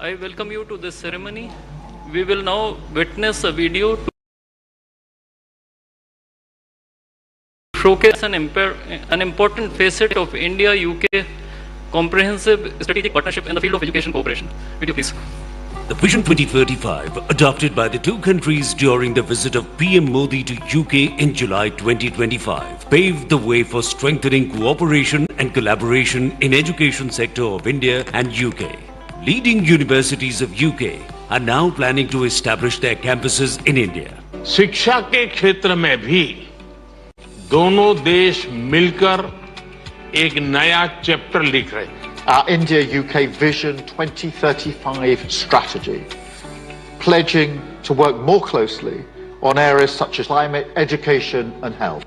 I welcome you to this ceremony. We will now witness a video to showcase an important facet of India-UK comprehensive strategic partnership in the field of education cooperation. Video, please. The Vision 2035, adopted by the two countries during the visit of PM Modi to UK in July 2025, paved the way for strengthening cooperation and collaboration in education sector of India and UK. Leading universities of UK are now planning to establish their campuses in India. शिक्षा के क्षेत्र में भी दोनों देश मिलकर एक नया चैप्टर लिख रहे हैं. Our India-UK Vision 2035 strategy, pledging to work more closely on areas such as climate, education and health.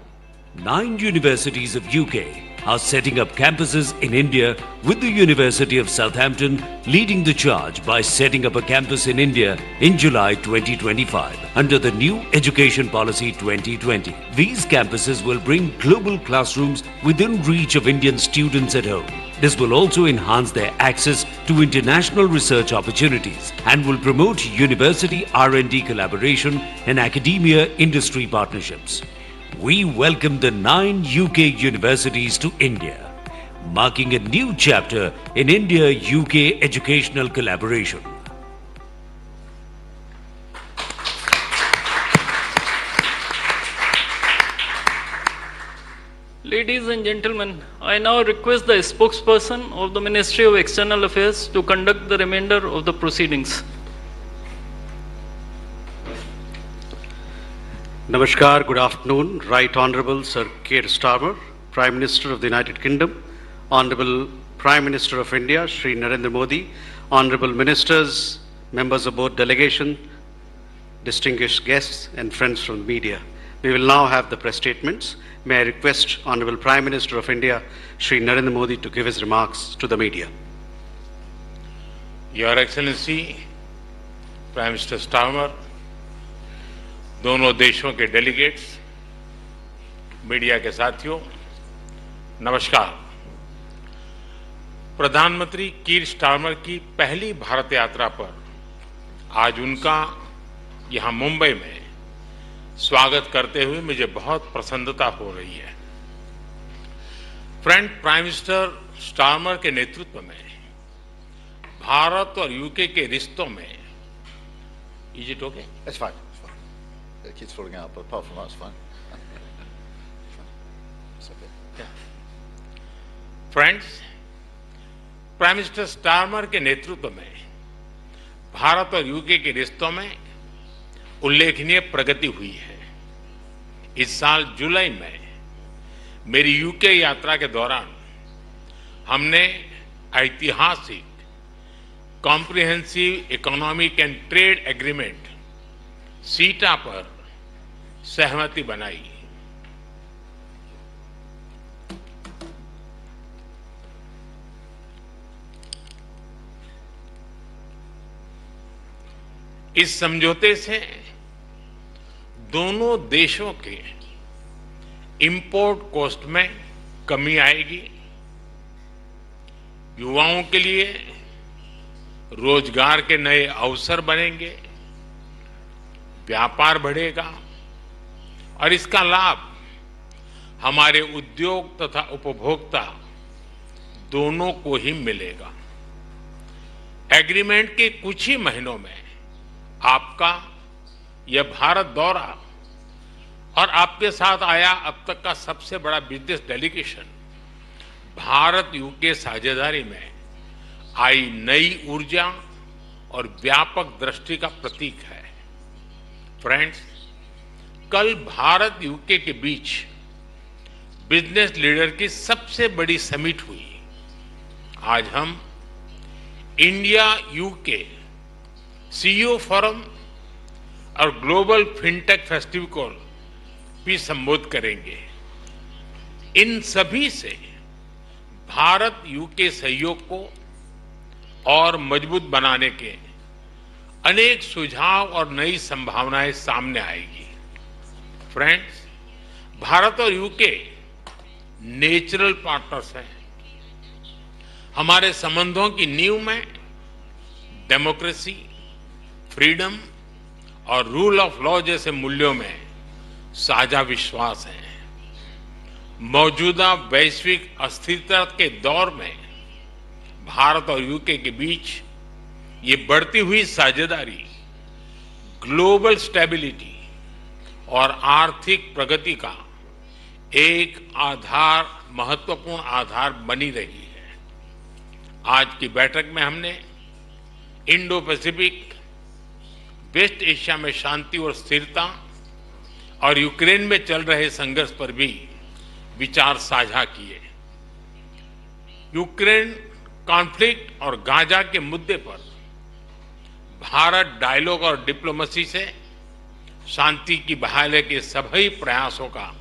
9 universities of UK are setting up campuses in India, with the University of Southampton leading the charge by setting up a campus in India in July 2025 under the new Education Policy 2020. These campuses will bring global classrooms within reach of Indian students at home. This will also enhance their access to international research opportunities and will promote university R&D collaboration and academia-industry partnerships. We welcome the 9 UK universities to India, marking a new chapter in India-UK educational collaboration. Ladies and gentlemen, I now request the spokesperson of the Ministry of External Affairs to conduct the remainder of the proceedings. Namaskar, good afternoon. Right Honourable Sir Keir Starmer, Prime Minister of the United Kingdom, Honourable Prime Minister of India, Shri Narendra Modi, Honourable Ministers, members of both delegation, distinguished guests and friends from the media. We will now have the press statements. May I request Honourable Prime Minister of India, Shri Narendra Modi, to give his remarks to the media. Your Excellency, Prime Minister Starmer, दोनों देशों के delegates, media के साथियों, नमस्कार. प्रधानमंत्री Keir Starmer की पहली भारत यात्रा पर आज उनका यहां मुंबई में स्वागत करते हुए मुझे बहुत प्रसन्नता हो रही है. फ्रेंड, प्राइम मिनिस्टर स्टार्मर के नेतृत्व में भारत और यूके के रिश्तों में is it okay? It's fine. It keeps falling out, but apart from that, it's fine. It's okay. Yeah. Friends, prime minister Starmer के नेतृत्व में भारत और यूके के रिश्तों में उल्लेखनीय प्रगति हुई है. इस साल जुलाई में मेरी यूके यात्रा के दौरान हमने ऐतिहासिक comprehensive economic and trade agreement सीटा पर सहमति बनाई. इस समझौते से दोनों देशों के इंपोर्ट कॉस्ट में कमी आएगी, युवाओं के लिए रोजगार के नए अवसर बनेंगे, व्यापार बढ़ेगा और इसका लाभ हमारे उद्योग तथा उपभोक्ता दोनों को ही मिलेगा. एग्रीमेंट के कुछ ही महीनों में आपका यह भारत दौरा और आपके साथ आया अब तक का सबसे बड़ा बिजनेस डेलीगेशन भारत यूके साझेदारी में आई नई ऊर्जा और व्यापक दृष्टि का प्रतीक है. फ्रेंड्स, कल भारत यूके के बीच बिजनेस लीडर की सबसे बड़ी समिट हुई. आज हम इंडिया यूके सीईओ फोरम और ग्लोबल फिनटेक फेस्टिवल को भी संबोधित करेंगे. इन सभी से भारत यूके सहयोग को और मजबूत बनाने के अनेक सुझाव और नई संभावनाएं सामने आएगी. फ्रेंड्स, भारत और यूके नेचुरल पार्टनर्स हैं. हमारे संबंधों की नींव में डेमोक्रेसी, फ्रीडम और रूल ऑफ लॉ जैसे मूल्यों में साझा विश्वास है। मौजूदा वैश्विक अस्थिरता के दौर में भारत और यूके के बीच ये बढ़ती हुई साझेदारी ग्लोबल स्टेबिलिटी और आर्थिक प्रगति का एक महत्वपूर्ण आधार बनी रही है। आज की बैठक में हमने इंडो पैसिफिक, वेस्ट एशिया में शांति और स्थिरता और यूक्रेन में चल रहे संघर्ष पर भी विचार साझा किए। यूक्रेन कॉन्फ्लिक्ट और गाजा के मुद्दे पर भारत डायलॉग और डिप्लोमेसी से शांति की बहाली के सभी प्रयासों का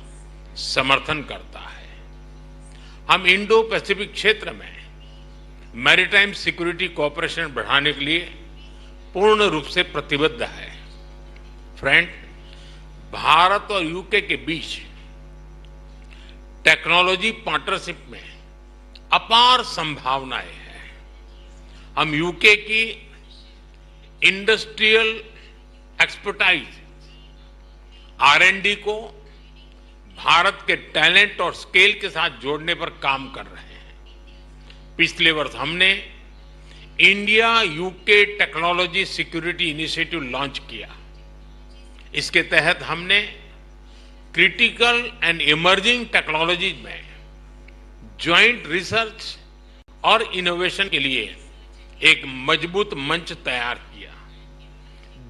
समर्थन करता है। हम इंडो पैसिफिक क्षेत्र में मैरीटाइम सिक्योरिटी कोऑपरेशन बढ़ाने के लिए पूर्ण रूप से प्रतिबद्ध है। फ्रेंड, भारत और यूके के बीच टेक्नोलॉजी पार्टनरशिप में अपार संभावनाएं हैं। हम यूके की इंडस्ट्रियल एक्सपर्टाइज, R&D को भारत के टैलेंट और स्केल के साथ जोड़ने पर काम कर रहे हैं। पिछले वर्ष हमने India UK technology security initiative launch किया। इसके तहत हमने क्रिटिकल एंड इमर्जिंग टेक्नोलॉजीज में ज्वाइंट रिसर्च और इनोवेशन के लिए एक मजबूत मंच तैयार किया।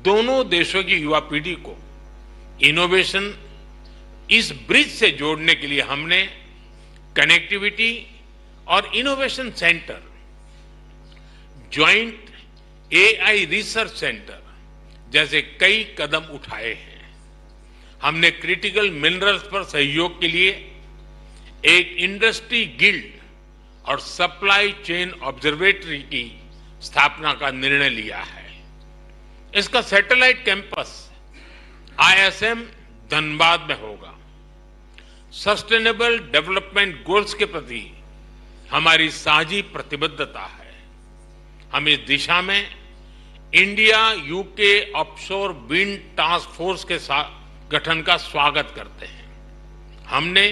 दोनों देशों की युवा पीढ़ी को इनोवेशन इस ब्रिज से जोड़ने के लिए हमने कनेक्टिविटी और innovation centre, joint AI research centre जैसे कई कदम उठाए हैं। हमने क्रिटिकल मिनरल्स पर सहयोग के लिए एक इंडस्ट्री गिल्ड और सप्लाई चेन ऑब्जर्वेटरी की स्थापना का निर्णय लिया है। इसका सैटेलाइट कैंपस ISM धनबाद में होगा। सस्टेनेबल डेवलपमेंट गोल्स के प्रति हमारी साझी प्रतिबद्धता है। हम इस दिशा में India UK offshore wind task force के गठन का स्वागत करते हैं। हमने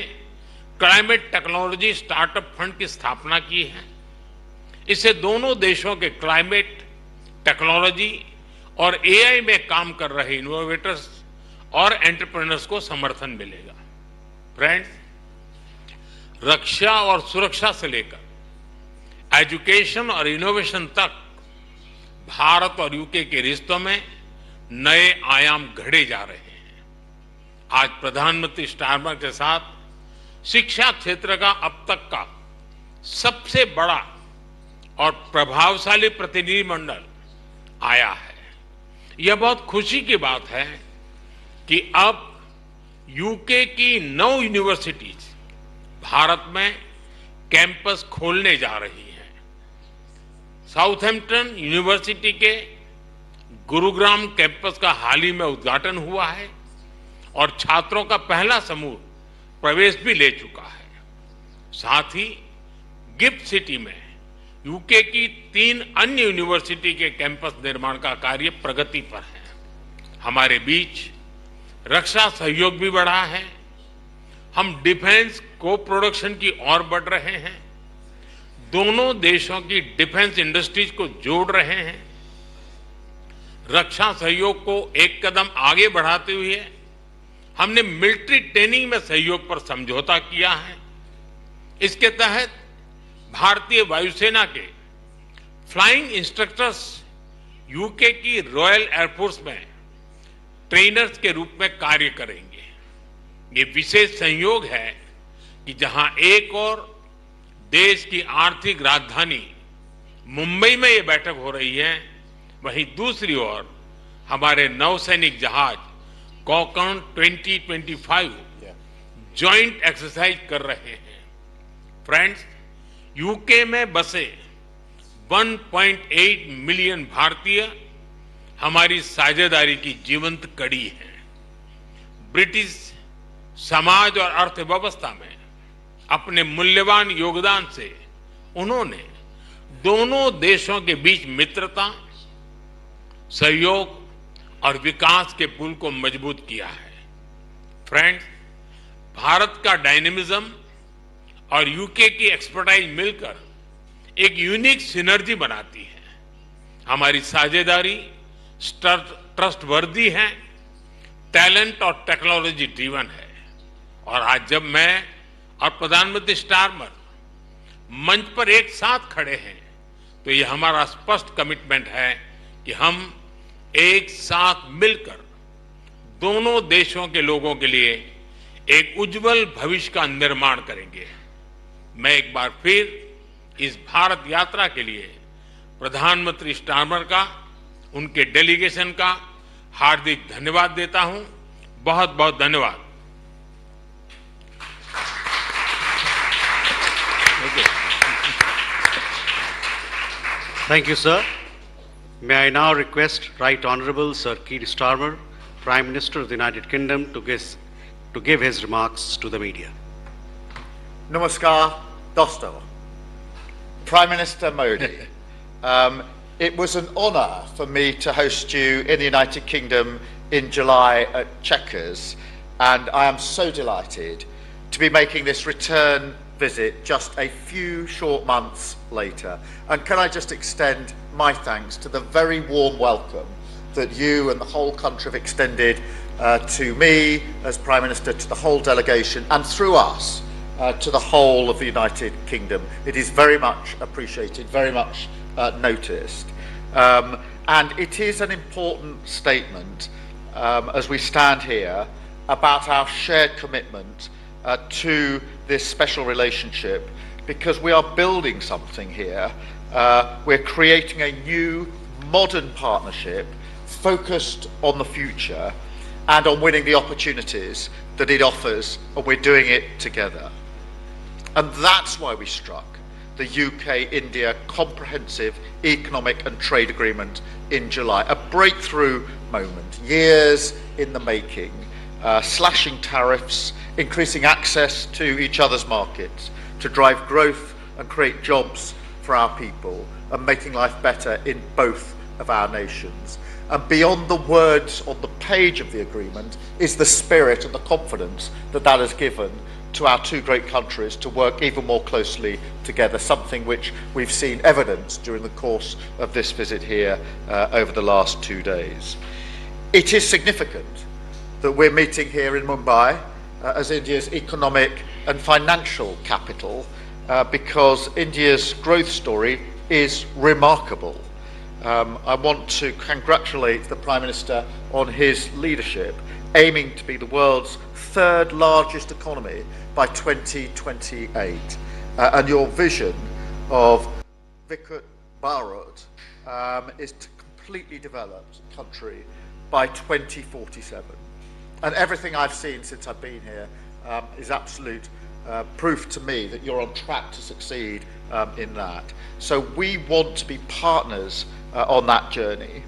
क्लाइमेट टेक्नोलॉजी स्टार्टअप फंड की स्थापना की है। इससे दोनों देशों के क्लाइमेट टेक्नोलॉजी और AI में काम कर रहे इनोवेटर्स और एंटरप्रेन्योर्स को समर्थन मिलेगा। फ्रेंड्स, रक्षा और सुरक्षा से लेकर एजुकेशन और इनोवेशन तक भारत और यूके के रिश्तों में नए आयाम घड़े जा रहे हैं। आज प्रधानमंत्री स्टारमर के साथ शिक्षा क्षेत्र का अब तक का सबसे बड़ा और प्रभावशाली प्रतिनिधिमंडल आया है। यह बहुत खुशी की बात है कि अब यूके की 9 यूनिवर्सिटीज भारत में कैंपस खोलने जा रही हैं। साउथहैम्पटन यूनिवर्सिटी के गुरुग्राम कैंपस का हाल ही में उद्घाटन हुआ है और छात्रों का पहला समूह प्रवेश भी ले चुका है। साथ ही गिफ्ट सिटी में यूके की 3 अन्य यूनिवर्सिटी के कैंपस निर्माण का कार्य प्रगति पर है। हमारे बीच रक्षा सहयोग भी बढ़ा है। हम डिफेंस को प्रोडक्शन की ओर बढ़ रहे हैं। दोनों देशों की डिफेंस इंडस्ट्रीज को जोड़ रहे हैं। रक्षा सहयोग को एक कदम आगे बढ़ाते हुए हमने मिलिट्री ट्रेनिंग में सहयोग पर समझौता किया है। इसके तहत भारतीय वायुसेना के फ्लाइंग इंस्ट्रक्टर्स यूके की रॉयल एयरफोर्स में ट्रेनर्स के रूप में कार्य करेंगे। ये विशेष संयोग है कि जहां एक और देश की आर्थिक राजधानी मुंबई में ये बैठक हो रही है, वहीं दूसरी ओर हमारे नौसैनिक जहाज कॉकन 2025 जॉइंट एक्सरसाइज कर रहे हैं। फ्रेंड्स, यूके में बसे 1.8 मिलियन भारतीय हमारी साझेदारी की जीवंत कड़ी है। ब्रिटिश समाज और अर्थव्यवस्था में अपने मूल्यवान योगदान से उन्होंने दोनों देशों के बीच मित्रता सहयोग और विकास के पुल को मजबूत किया है। फ्रेंड्स, भारत का डायनेमिज्म और यूके की एक्सपर्टाइज मिलकर एक यूनिक सिनर्जी बनाती है। हमारी साझेदारी ट्रस्टवर्दी है, टैलेंट और टेक्नोलॉजी ड्रिवन है। और आज जब मैं और प्रधानमंत्री स्टारमर मंच पर एक साथ खड़े हैं, तो ये हमारा स्पष्ट कमिटमेंट है कि हम एक साथ मिलकर दोनों देशों के लोगों के लिए एक उज्जवल भविष्य का निर्माण करेंगे। मैं एक बार फिर इस भारत यात्रा के लिए प्रधानमंत्री स्टारमर का, उनके डेलीगेशन का हार्दिक धन्यवाद देता हूं। बहुत बहुत धन्यवाद। Thank you, sir. May I now request Right Honorable Sir Keir Starmer, Prime Minister of the United Kingdom, to give his remarks to the media. Namaskar, Dosto. Prime Minister Modi, it was an honour for me to host you in the United Kingdom in July at Chequers, and I am so delighted to be making this return visit just a few short months later. And can I just extend my thanks to the very warm welcome that you and the whole country have extended to me as Prime Minister, to the whole delegation, and through us to the whole of the United Kingdom. It is very much appreciated, very much noticed. And it is an important statement as we stand here about our shared commitment to this special relationship, because we are building something here. We're creating a new, modern partnership focused on the future and on winning the opportunities that it offers, and we're doing it together. And that's why we struck the UK-India Comprehensive Economic and Trade Agreement in July, a breakthrough moment, years in the making, slashing tariffs, increasing access to each other's markets to drive growth and create jobs for our people, and making life better in both of our nations. And beyond the words on the page of the agreement is the spirit and the confidence that that has given to our two great countries to work even more closely together, something which we've seen evidence during the course of this visit here over the last 2 days. It is significant that we're meeting here in Mumbai as India's economic and financial capital, because India's growth story is remarkable. I want to congratulate the Prime Minister on his leadership, aiming to be the world's third largest economy by 2028, and your vision of Viksit Bharat is to completely developed country by 2047. And everything I've seen since I've been here is absolute proof to me that you're on track to succeed in that. So we want to be partners on that journey.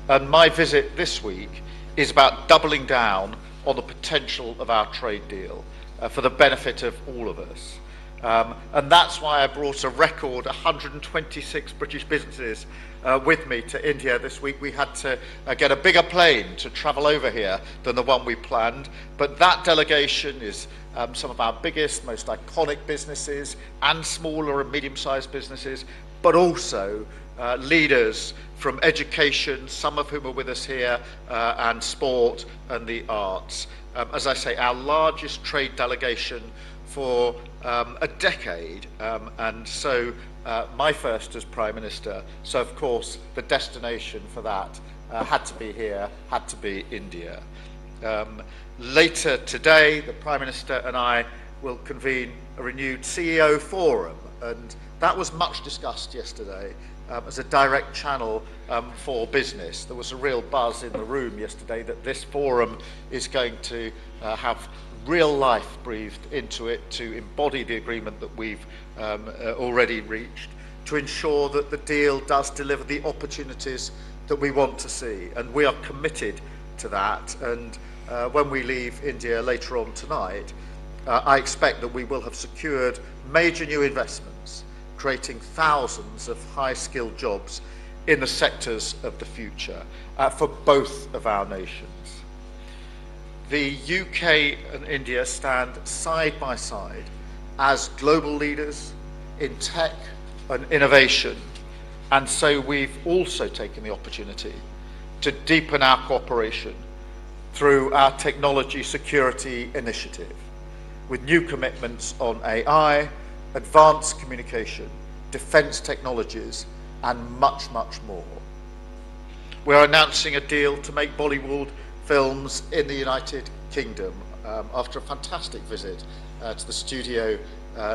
And my visit this week is about doubling down on the potential of our trade deal for the benefit of all of us. And that's why I brought a record 126 British businesses with me to India this week. We had to get a bigger plane to travel over here than the one we planned, but that delegation is some of our biggest, most iconic businesses and smaller and medium-sized businesses, but also leaders from education, some of whom are with us here, and sport and the arts. As I say, our largest trade delegation for a decade, and so my first as Prime Minister, so of course the destination for that had to be here, had to be India. Later today, the Prime Minister and I will convene a renewed CEO forum, and that was much discussed yesterday as a direct channel for business. There was a real buzz in the room yesterday that this forum is going to have real life breathed into it to embody the agreement that we've already reached, to ensure that the deal does deliver the opportunities that we want to see. And we are committed to that. And when we leave India later on tonight, I expect that we will have secured major new investments, creating thousands of high-skilled jobs in the sectors of the future for both of our nations. The UK and India stand side by side as global leaders in tech and innovation, and so we've also taken the opportunity to deepen our cooperation through our technology security initiative, with new commitments on AI, advanced communication, defence technologies, and much, much more. We are announcing a deal to make Bollywood films in the United Kingdom after a fantastic visit to the studio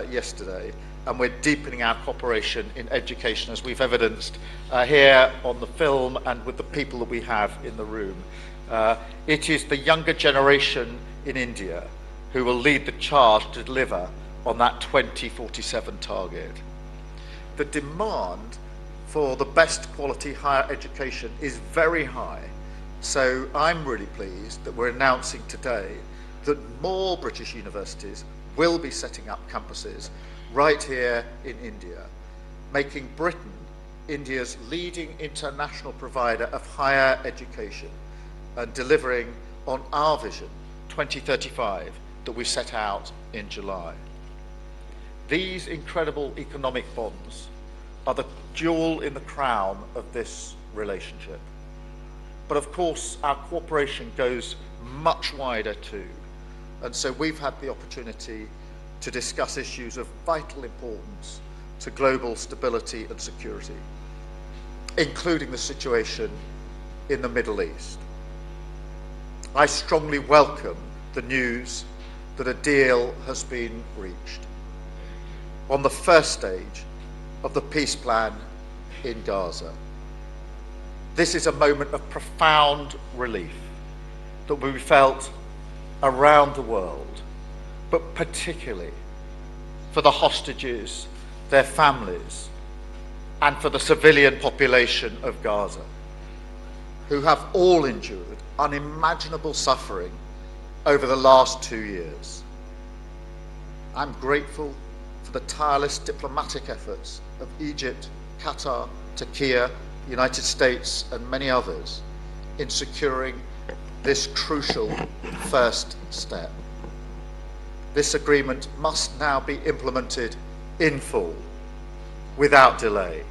yesterday, and we're deepening our cooperation in education, as we've evidenced here on the film and with the people that we have in the room. It is the younger generation in India who will lead the charge to deliver on that 2047 target. The demand for the best quality higher education is very high, so I'm really pleased that we're announcing today that more British universities will be setting up campuses right here in India, making Britain India's leading international provider of higher education and delivering on our vision 2035 that we set out in July. These incredible economic bonds are the jewel in the crown of this relationship. But of course, our cooperation goes much wider too. And so we've had the opportunity to discuss issues of vital importance to global stability and security, including the situation in the Middle East. I strongly welcome the news that a deal has been reached on the first stage of the peace plan in Gaza. This is a moment of profound relief that we felt around the world, but particularly for the hostages, their families, and for the civilian population of Gaza, who have all endured unimaginable suffering over the last 2 years. I'm grateful for the tireless diplomatic efforts of Egypt, Qatar, Turkey, the United States, and many others in securing this crucial first step. This agreement must now be implemented in full, without delay,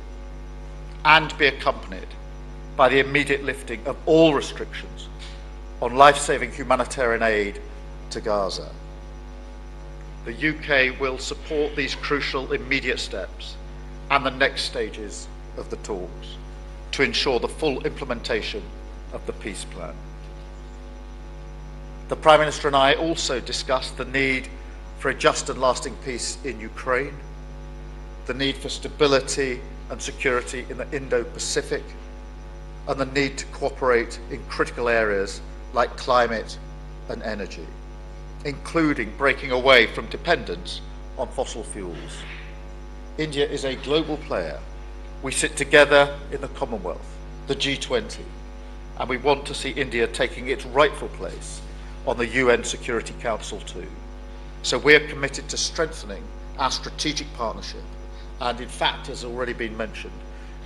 and be accompanied by the immediate lifting of all restrictions on life-saving humanitarian aid to Gaza. The UK will support these crucial immediate steps and the next stages of the talks to ensure the full implementation of the peace plan. The Prime Minister and I also discussed the need for a just and lasting peace in Ukraine, the need for stability and security in the Indo-Pacific, and the need to cooperate in critical areas like climate and energy, including breaking away from dependence on fossil fuels. India is a global player. We sit together in the Commonwealth, the G20, and we want to see India taking its rightful place on the UN Security Council too. So we're committed to strengthening our strategic partnership. And in fact, as already been mentioned,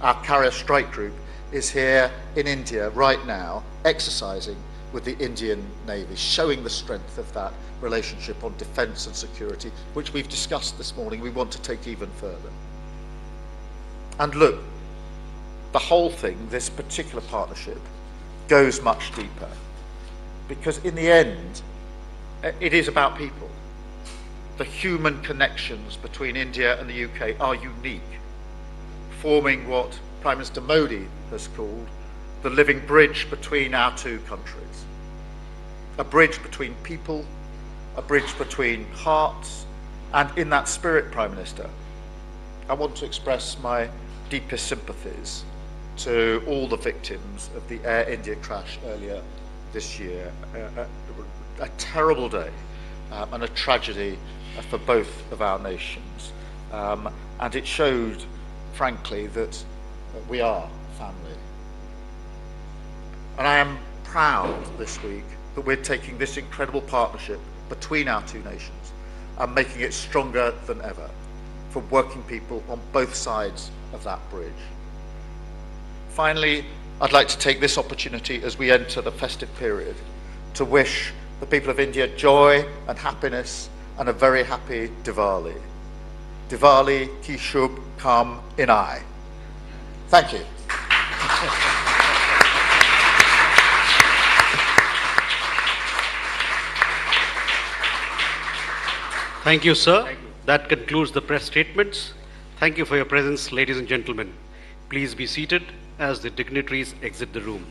our carrier strike group is here in India right now, exercising with the Indian Navy, showing the strength of that relationship on defence and security, which we've discussed this morning. We want to take even further. And look, the whole thing, this particular partnership, goes much deeper. Because in the end, it is about people. The human connections between India and the UK are unique, forming what Prime Minister Modi has called the living bridge between our two countries. A bridge between people, a bridge between hearts, and in that spirit, Prime Minister, I want to express my deepest sympathies to all the victims of the Air India crash earlier this year. A terrible day and a tragedy for both of our nations. And it showed, frankly, that we are family. And I am proud this week that we're taking this incredible partnership between our two nations and making it stronger than ever for working people on both sides of that bridge. Finally, I'd like to take this opportunity as we enter the festive period to wish the people of India joy and happiness and a very happy Diwali. Diwali ki shubh kam inai. Thank you. Thank you, sir. That concludes the press statements. Thank you for your presence, ladies and gentlemen. Please be seated as the dignitaries exit the room.